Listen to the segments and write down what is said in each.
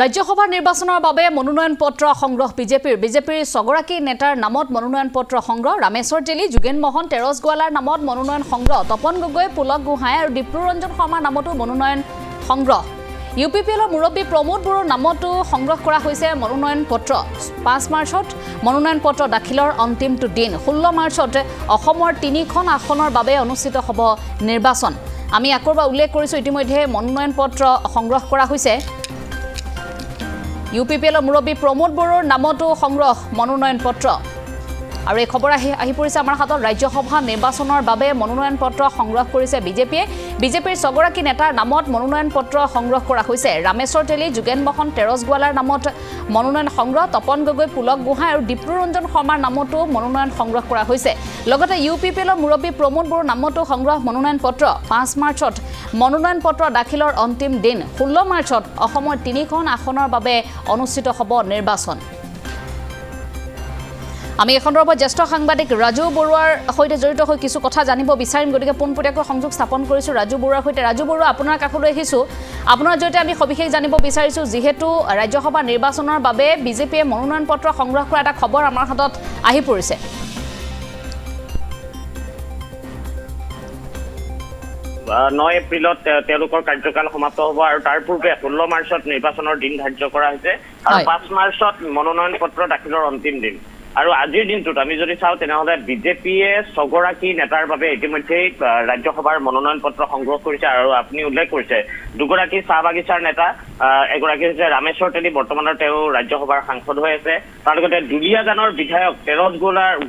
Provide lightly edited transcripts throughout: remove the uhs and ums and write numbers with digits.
ৰাজ্যসভা নিৰ্বাচনৰ বাবে মনোনয়ন পত্ৰ সংগ্ৰহ বিজেপিৰ ছগৰাকী নেতাৰ নামত মনোনয়ন পত্ৰ সংগ্ৰহ ৰামেশ্বৰ তেলী যোগেন মোহন তেৰছ গোৱালাৰ নামত মনোনয়ন সংগ্ৰহ তপন গগৈ পুলক গোহাঁই আৰু ডিপ্ৰুৰঞ্জন শৰ্মাৰ নামতো মনোনয়ন সংগ্ৰহ ইউপিপিএলৰ মুৰব্বী প্ৰমোদ বড়োৰ নামতো সংগ্ৰহ কৰা হৈছে মনোনয়ন পত্ৰ 5 মাৰ্চত মনোনয়ন পত্ৰ দাখিলৰ অন্তিমটো দিন 16 মাৰ্চত অসমৰ 3খন আসনৰ বাবে অনুষ্ঠিত হ'ব নিৰ্বাচন আমি আকৰবা উল্লেখ কৰিছো ইতিমধ্যে মনোনয়ন পত্ৰ সংগ্ৰহ কৰা হৈছে ইউপিপিএলৰ মুৰব্বী প্ৰমোদ বড়োৰ নামতো সংগ্ৰহ মনোনয়ন পত্ৰ আৰু এই খবৰ আহি পৰিছে আমাৰ হাতত ৰাজ্যসভা নিৰ্বাচনৰ বাবে মনোনয়ন পত্ৰ সংগ্ৰহ কৰিছে বিজেপিৰ ছগৰাকী নেতাৰ নামত মনোনয়ন পত্ৰ সংগ্ৰহ কৰা হৈছে ৰামেশ্বৰ তেলী যোগেন মোহন তেৰছ গোৱালাৰ নামত মনোনয়ন সংগ্ৰহ তপন গগৈ পুলক গোহাঁই আৰু ডিপ্ৰুৰঞ্জন শৰ্মাৰ নামতো মনোনয়ন সংগ্ৰহ কৰা হৈছে লগতে ইউপিপিএলৰ মুৰব্বী প্ৰমোদ বড়োৰ নামতো সংগ্ৰহ মনোনয়ন পত্ৰ 5 মাৰ্চত মনোনয়ন পত্ৰ দাখিলৰ অন্তিম দিন 16 মাৰ্চত অসমৰ 3খন আসনৰ বাবে অনুষ্ঠিত হ'ব নিৰ্বাচন আমি এই সন্দৰ্ভত জ্যেষ্ঠ সাংবাদিক ৰাজু বৰুৱাৰ সৈতে জড়িত হৈ কিছু কথা জানিব বিচাৰিম গতিকে পোনপটীয়াকৈ সংযোগ স্থাপন কৰিছোঁ ৰাজু বৰুৱাৰ সৈতে ৰাজু বৰুৱা আপোনাৰ কাষলৈ আহিছোঁ আপোনাৰ জৰিয়তে আমি সবিশেষ জানিব বিচাৰিছোঁ যিহেতু ৰাজ্যসভা নিৰ্বাচনৰ বাবে বিজেপিয়ে মনোনয়ন পত্ৰ সংগ্ৰহ কৰা এটা খবৰ আমাৰ হাতত আহি পৰিছে 9 এপ্ৰিলত তেওঁলোকৰ কাৰ্যকাল সমাপ্ত হ'ব আৰু তাৰ পূৰ্বে 16 মাৰ্চত নিৰ্বাচনৰ দিন ধাৰ্য কৰা হৈছে আৰু 5 মাৰ্চত মনোনয়ন পত্ৰ দাখিলৰ অন্তিম দিন আৰু আজিৰ দিনটোত আমি যদি চাওঁ তেনেহ'লে বিজেপিয়ে ছগৰাকী নেতাৰ বাবে ইতিমধ্যে ৰাজ্যসভাৰ মনোনয়ন পত্ৰ সংগ্ৰহ কৰিছে আৰু আপুনি উল্লেখ কৰিছে দুগৰাকী চাহ বাগিচাৰ নেতা এগৰাকী হৈছে ৰামেশ্বৰ তেলী বৰ্তমানৰ তেওঁ ৰাজ্যসভাৰ সাংসদ হৈ আছে তাৰ লগতে দুলীয়াজানৰ বিধায়ক তেৰছ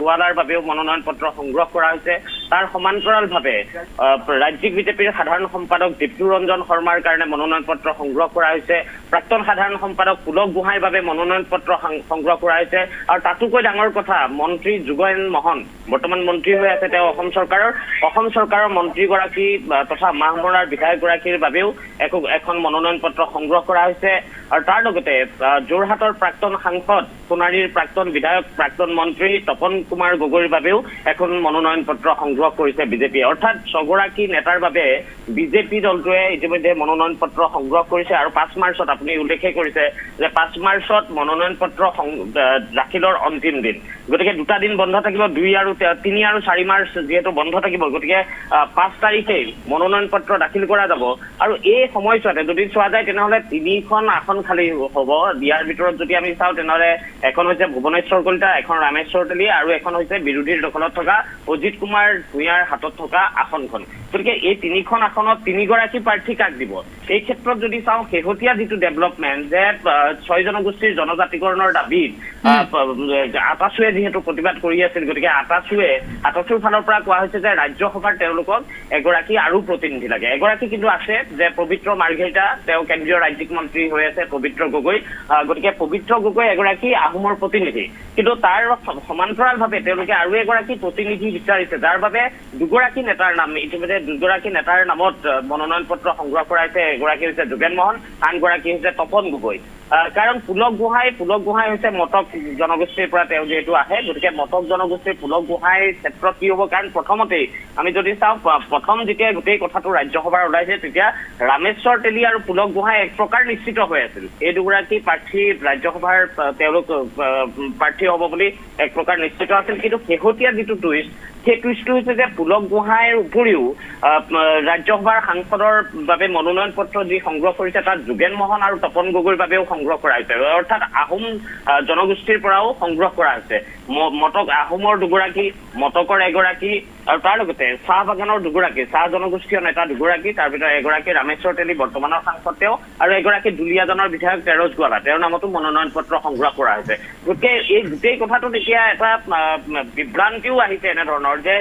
গোৱালাৰ বাবেও মনোনয়ন পত্ৰ সংগ্ৰহ কৰা হৈছে তাৰ সমান্তৰালভাৱে ৰাজ্যিক বিজেপিৰ সাধাৰণ সম্পাদক ডিপ্ৰুৰঞ্জন শৰ্মাৰ কাৰণে মনোনয়ন পত্ৰ সংগ্ৰহ কৰা হৈছে প্ৰাক্তন সাধাৰণ সম্পাদক পুলক গোহাঁইৰ বাবে মনোনয়ন পত্ৰ সংগ্ৰহ কৰা হৈছে আৰু তাতোকৈ ডাঙৰ কথা মন্ত্ৰী যোগেন মোহন বৰ্তমান মন্ত্ৰী হৈ আছে তেওঁ অসম চৰকাৰৰ মন্ত্ৰীগৰাকী তথা মাহমৰাৰ বিধায়কগৰাকীৰ বাবেও এখন মনোনয়ন পত্ৰ সংগ্ৰহ কৰা হৈছে আৰু তাৰ লগতে যোৰহাটৰ প্ৰাক্তন সাংসদ সোণাৰীৰ প্ৰাক্তন বিধায়ক প্ৰাক্তন মন্ত্ৰী তপন কুমাৰ গগৈৰ বাবেও এখন মনোনয়ন পত্ৰ সংগ্ৰহ কৰিছে বিজেপিয়ে অৰ্থাৎ ছগৰাকী নেতাৰ বাবে বিজেপি দলটোৱে ইতিমধ্যে মনোনয়ন পত্ৰ সংগ্ৰহ কৰিছে আৰু 5 মাৰ্চত আপুনি উল্লেখ কৰিছে যে 5 মাৰ্চত মনোনয়ন পত্ৰ দাখিলৰ অন্তিম দিন গতিকে দুটা দিন বন্ধ থাকিব 3 আৰু 4 মাৰ্চ যেহেতু বন্ধ থাকিব গতিকে 5 তাৰিখে মনোনয়ন পত্ৰ দাখিল কৰা যাব আৰু এই সময়ছোৱাতে যদি চোৱা যায় তেনেহ'লে 3খন আসন খালী হ'ব ইয়াৰ ভিতৰত যদি আমি চাওঁ তেনেহ'লে এখন হৈছে ভুৱনেশ্বৰ কলিতা এখন ৰামেশ্বৰ তেলী আৰু এখন হৈছে বিৰোধীৰ দখলত থকা অজিত কুমাৰ ভূঞাৰ হাতত থকা আসনখন গতিকে এই 3খন আসনত 3গৰাকী প্ৰাৰ্থী কাক দিব এই ক্ষেত্ৰত যদি চাওঁ শেহতীয়া যিটো ডেভেলপমেণ্ট যে 6 জনগোষ্ঠীৰ জনজাতিকৰণৰ দাবীত আটাচুৱে যিহেতু প্ৰতিবাদ কৰি আছিল গতিকে আটাচুৰ ফালৰ পৰা কোৱা হৈছে যে ৰাজ্যসভাৰ তেওঁলোকক এগৰাকী আৰু প্ৰতিনিধি লাগে এগৰাকী কিন্তু আছে যে পবিত্ৰ মাৰ্ঘেৰিটা তেওঁ কেন্দ্ৰীয় ৰাজ্যিক মন্ত্ৰী হৈ আছে পবিত্ৰ গগৈ গতিকে পবিত্ৰ গগৈ এগৰাকী আহোমৰ প্ৰতিনিধি কিন্তু তাৰ সমান্তৰালভাৱে তেওঁলোকে আৰু এগৰাকী প্ৰতিনিধি বিচাৰিছে যাৰ বাবে দুগৰাকী নেতাৰ নাম ইতিমধ্যে দুগৰাকী নেতাৰ নামত মনোনয়ন পত্ৰ সংগ্ৰহ কৰা হৈছে এগৰাকী হৈছে যোগেন মোহন আনগৰাকী হৈছে তপন গগৈ কাৰণ পুলক গোহাঁই হৈছে মটক জনগোষ্ঠীৰ পৰা তেওঁ যিহেতু আহে গতিকে মটক জনগোষ্ঠীৰ পুলক গোহাঁইৰ ক্ষেত্ৰত কি হ'ব কাৰণ প্ৰথমতেই আমি যদি চাওঁ প্ৰথম যেতিয়া গোটেই কথাটো ৰাজ্যসভাৰ ওলাইছে তেতিয়া ৰামেশ্বৰ তেলী আৰু পুলক গোহাঁই এক প্ৰকাৰ নিশ্চিত হৈ আছিল এই দুগৰাকী প্ৰাৰ্থী ৰাজ্যসভাৰ তেওঁলোক প্ৰাৰ্থী হ'ব বুলি এক প্ৰকাৰ নিশ্চিত আছিল কিন্তু শেহতীয়া যিটো টুইষ্ট সেই টুইষ্টটো হৈছে যে পুলক গোহাঁইৰ উপৰিও ৰাজ্যসভাৰ সাংসদৰ বাবে মনোনয়ন পত্ৰ যি সংগ্ৰহ কৰিছে তাত যোগেন মোহন আৰু তপন গগৈৰ বাবেও সংগ্ৰহ কৰা হৈছে অৰ্থাৎ আহোম জনগোষ্ঠীৰ পৰাও সংগ্ৰহ কৰা হৈছে মটক আহোমৰ দুগৰাকী মটকৰ এগৰাকী আৰু তাৰ লগতে চাহ বাগানৰ দুগৰাকী চাহ জনগোষ্ঠীয় নেতা দুগৰাকী তাৰ ভিতৰত এগৰাকী ৰামেশ্বৰ তেলী বৰ্তমানৰ সাংসদ তেওঁ আৰু এগৰাকী দুলীয়াজানৰ বিধায়ক তেৰছ গোৱালা তেওঁৰ নামতো মনোনয়ন পত্ৰ সংগ্ৰহ কৰা হৈছে গতিকে এই গোটেই কথাটোত এতিয়া এটা বিভ্ৰান্তিও আহিছে এনেধৰণৰ যে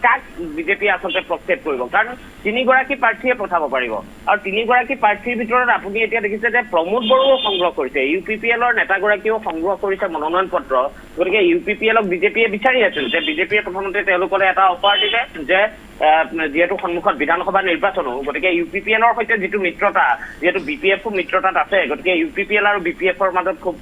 কাক বিজেপি আচলতে প্ৰক্ষেপ কৰিব কাৰণ 3গৰাকী প্ৰাৰ্থীয়ে পঠাব পাৰিব আৰু 3গৰাকী প্ৰাৰ্থীৰ ভিতৰত আপুনি এতিয়া দেখিছে যে প্ৰমোদ বড়োও সংগ্ৰহ কৰিছে ইউপিপিএলৰ নেতাগৰাকীও সংগ্ৰহ কৰিছে মনোনয়ন পত্ৰ গতিকে ইউপিপিএলক বিজেপিয়ে বিচাৰি আছিল যে বিজেপিয়ে প্ৰথমতে তেওঁলোকলৈ এটা অফাৰ দিলে যে যিহেতু সন্মুখত বিধানসভা নিৰ্বাচনো গতিকে UPPNৰ সৈতে যিটো মিত্ৰতা যিহেতু BPFও মিত্ৰতাত আছে গতিকে UPPL আৰু BPFৰ মাজত খুব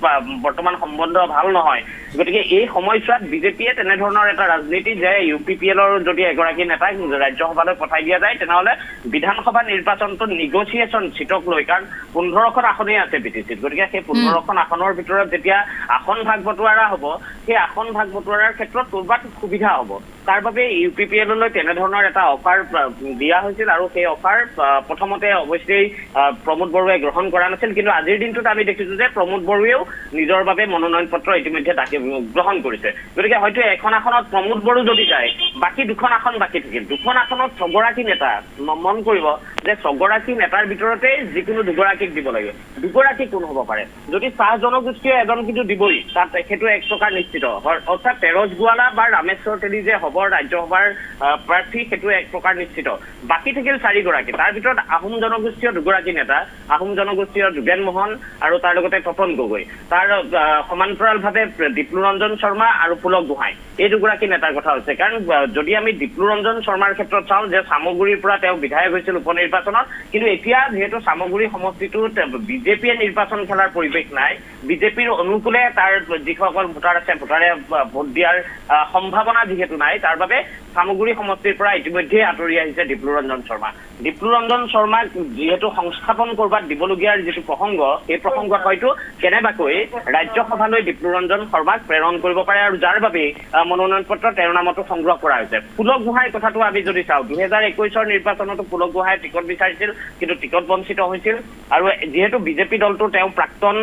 বৰ্তমান সম্বন্ধ ভাল নহয় গতিকে এই সময়ছোৱাত বিজেপিয়ে তেনেধৰণৰ এটা ৰাজনীতি যে UPPLৰ যদি এগৰাকী নেতাক ৰাজ্যসভালৈ পঠাই দিয়া যায় তেনেহ'লে বিধানসভা নিৰ্বাচনটো নিগচিয়েশ্যন চিটক লৈ কাৰণ 15খন আসনেই আছে BTCত গতিকে সেই 15খন আসনৰ ভিতৰত যেতিয়া আসন ভাগ বটোৱাৰা হ'ব সেই আসন ভাগ বটোৱাৰাৰ ক্ষেত্ৰত কৰবাত সুবিধা হ'ব তাৰ বাবে UPPLলৈ তেনেধৰণৰ এটা অফাৰ দিয়া হৈছিল আৰু সেই অফাৰ প্ৰথমতে অৱশ্যেই প্ৰমোদ বড়োৱে গ্ৰহণ কৰা নাছিল কিন্তু আজিৰ দিনটোত আমি দেখিছোঁ যে প্ৰমোদ বড়োৱেও নিজৰ বাবে মনোনয়ন পত্ৰ ইতিমধ্যে গ্ৰহণ কৰিছে গতিকে হয়তো এখন আসনত প্ৰমোদ বড়ো যদি যায় বাকী দুখন আসন বাকী থাকিল দুখন আসনত 6গৰাকী নেতা মন কৰিব যে 6গৰাকী নেতাৰ ভিতৰতে যিকোনো দুগৰাকীক দিব লাগে দুগৰাকী কোন হ'ব পাৰে যদি চাহ জনগোষ্ঠীয়ে এজন কিন্তু দিবই তাত সেইটো এক প্ৰকাৰ নিশ্চিত অৰ্থাৎ তেৰজ গোৱালা বা ৰামেশ্বৰ তেলী যে হ'ব ৰাজ্যসভাৰ প্ৰাৰ্থী সেইটো এক প্ৰকাৰ নিশ্চিত বাকী থাকিল 4গৰাকী তাৰ ভিতৰত আহোম জনগোষ্ঠীয় দুগৰাকী নেতা আহোম জনগোষ্ঠীয় যোগেন মোহন আৰু তাৰ লগতে তপন গগৈ তাৰ সমান্তৰালভাৱে দীপ্লুৰঞ্জন শৰ্মা আৰু পুলক গোহাঁই এই দুগৰাকী নেতাৰ কথা হৈছে কাৰণ যদি আমি দীপ্লুৰঞ্জন শৰ্মাৰ ক্ষেত্ৰত চাওঁ যে চামগুৰিৰ পৰা তেওঁ বিধায়ক হৈছিল উপনিৰ্বাচনত কিন্তু এতিয়া যিহেতু চামগুৰি সমষ্টিটোত বিজেপিয়ে নিৰ্বাচন খেলাৰ পৰিৱেশ নাই বিজেপিৰ অনুকূলে তাৰ যিসকল ভোটাৰ আছে ভোটাৰে ভোট দিয়াৰ সম্ভাৱনা যিহেতু নাই তাৰ বাবে চামগুৰি সমষ্টিৰ পৰা ইতিমধ্যে আঁতৰি আহিছে দীপ্লুৰঞ্জন শৰ্মাক যিহেতু সংস্থাপন কৰবাত দিবলগীয়াৰ যিটো প্ৰসংগ এই প্ৰসংগত হয়তো কেনেবাকৈ ৰাজ্যসভালৈ দীপ্লুৰঞ্জন শৰ্মাক প্ৰেৰণ কৰিব পাৰে আৰু যাৰ বাবে মনোনয়ন পত্ৰ তেওঁৰ নামতো সংগ্ৰহ কৰা হৈছে পুলক গোহাঁইৰ কথাটো আমি যদি চাওঁ 2021ৰ নিৰ্বাচনতো পুলক গোহাঁই টিকট বিচাৰিছিল কিন্তু টিকট বঞ্চিত হৈছিল আৰু যিহেতু বিজেপি দলটো তেওঁ প্ৰাক্তন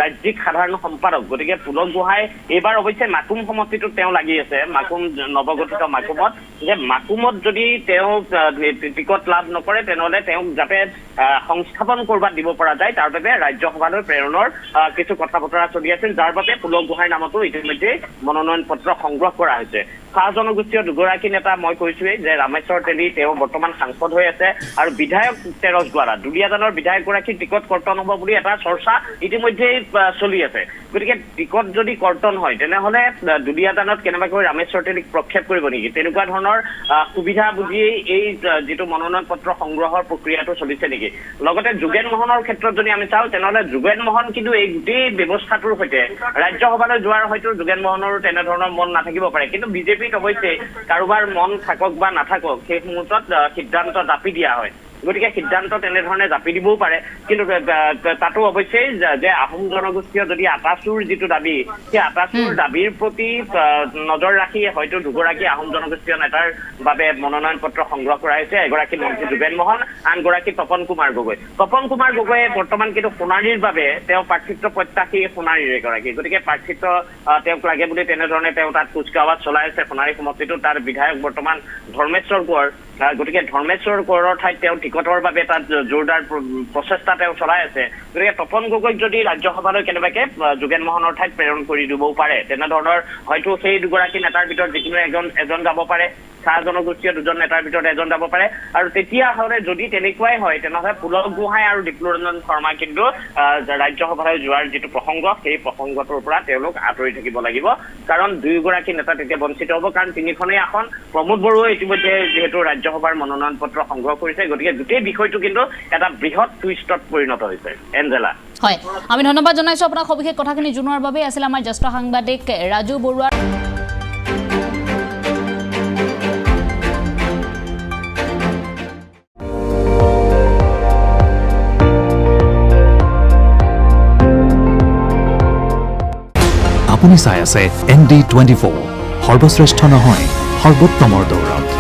ৰাজ্যিক সাধাৰণ সম্পাদক গতিকে পুলক গোহাঁই এইবাৰ অৱশ্যে মাকুম সমষ্টিটোত তেওঁ লাগি আছে মাকুম নৱগঠিত মাকুমত যে মাকুমত যদি তেওঁ টিকট লাভ নকৰে তেনেহ'লে তেওঁক যাতে সংস্থাপন কৰবাত দিব পৰা যায় তাৰ বাবে ৰাজ্যসভালৈ প্ৰেৰণৰ কিছু কথা বতৰা চলি আছিল যাৰ বাবে পুলক গোহাঁইৰ নামতো ইতিমধ্যে মনোনয়ন পত্ৰ সংগ্ৰহ কৰা হৈছে চাহ জনগোষ্ঠীয় দুগৰাকী নেতা মই কৈছোৱেই যে ৰামেশ্বৰ তেলী তেওঁ বৰ্তমান সাংসদ হৈ আছে আৰু বিধায়ক তেৰজ গোৱালা দুলীয়াজানৰ বিধায়কগৰাকীৰ টিকট কৰ্তন হ'ব বুলি এটা চৰ্চা ইতিমধ্যেই চলি আছে গতিকে টিকট যদি কৰ্তন হয় তেনেহ'লে দুলীয়াজানত কেনেবাকৈ ৰামেশ্বৰ তেলীক প্ৰক্ষেপ কৰিব নেকি তেনেকুৱা ধৰণৰ সুবিধা বুজি এই যিটো মনোনয়ন পত্ৰ সংগ্ৰহৰ প্ৰক্ৰিয়াটো চলিছে নেকি লগতে যোগেন মোহনৰ ক্ষেত্ৰত যদি আমি চাওঁ তেনেহ'লে যোগেন মোহন কিন্তু এই গোটেই ব্যৱস্থাটোৰ সৈতে ৰাজ্যসভালৈ যোৱাৰ হয়তো যোগেন মোহনৰো তেনেধৰণৰ মন নাথাকিব পাৰে কিন্তু বিজেপিত অৱশ্যে কাৰোবাৰ মন থাকক বা নাথাকক সেই মুহূৰ্তত সিদ্ধান্ত জাপি দিয়া হয় গতিকে সিদ্ধান্ত তেনেধৰণে জাপি দিবও পাৰে কিন্তু তাতো অৱশ্যেই যে আহোম জনগোষ্ঠীয় যদি আটাচুৰ যিটো দাবী সেই আটাচুৰ দাবীৰ প্ৰতি নজৰ ৰাখি হয়তো দুগৰাকী আহোম জনগোষ্ঠীয় নেতাৰ বাবে মনোনয়ন পত্ৰ সংগ্ৰহ কৰা হৈছে এগৰাকী মন্ত্ৰী যোগেন মোহন আনগৰাকী তপন কুমাৰ গগৈয়ে বৰ্তমান কিন্তু সোণাৰীৰ বাবে তেওঁ প্ৰাৰ্থিত্ব প্ৰত্যাশী সোণাৰীৰ এগৰাকী গতিকে প্ৰাৰ্থিত্ব তেওঁক লাগে বুলি তেনেধৰণে তেওঁ তাত কুচকাৱাজ চলাই আছে সোণাৰী সমষ্টিটোত তাৰ বিধায়ক বৰ্তমান ধৰ্মেশ্বৰ কোঁৱৰ গতিকে ধৰ্মেশ্বৰ কোঁৱৰৰ ঠাইত তেওঁ টিকটৰ বাবে তাত জোৰদাৰ প্ৰচেষ্টা তেওঁ চলাই আছে গতিকে তপন গগৈক যদি ৰাজ্যসভালৈ কেনেবাকে যোগেন মোহনৰ ঠাইত প্ৰেৰণ কৰি দিবও পাৰে তেনেধৰণৰ হয়তো সেই দুগৰাকী নেতাৰ ভিতৰত যিকোনো এজন যাব পাৰে চাহ জনগোষ্ঠীয় দুজন নেতাৰ ভিতৰত এজন যাব পাৰে আৰু তেতিয়াহ'লে যদি তেনেকুৱাই হয় তেনেহ'লে পুলক গোহাঁই আৰু দীপ্লুৰঞ্জন শৰ্মা কিন্তু ৰাজ্যসভালৈ যোৱাৰ যিটো প্ৰসংগ সেই প্ৰসংগটোৰ পৰা তেওঁলোক আঁতৰি থাকিব লাগিব কাৰণ দুয়োগৰাকী নেতা তেতিয়া বঞ্চিত হ'ব কাৰণ তিনিখনেই আসন প্ৰমোদ বড়োৱে ইতিমধ্যে যিহেতু ৰাজ্যসভাৰ মনোনয়ন পত্ৰ সংগ্ৰহ কৰিছে গতিকে গোটেই বিষয়টো কিন্তু এটা বৃহৎ টুইষ্টত পৰিণত হৈছে এঞ্জেলা হয় আমি ধন্যবাদ জনাইছোঁ আপোনাক সবিশেষ কথাখিনি জনোৱাৰ বাবে আছিল আমাৰ জ্যেষ্ঠ সাংবাদিক ৰাজু বৰুৱা আপুনি চাই আছে ND24 সৰ্বশ্ৰেষ্ঠ নহয় সৰ্বোত্তমৰ দৌৰত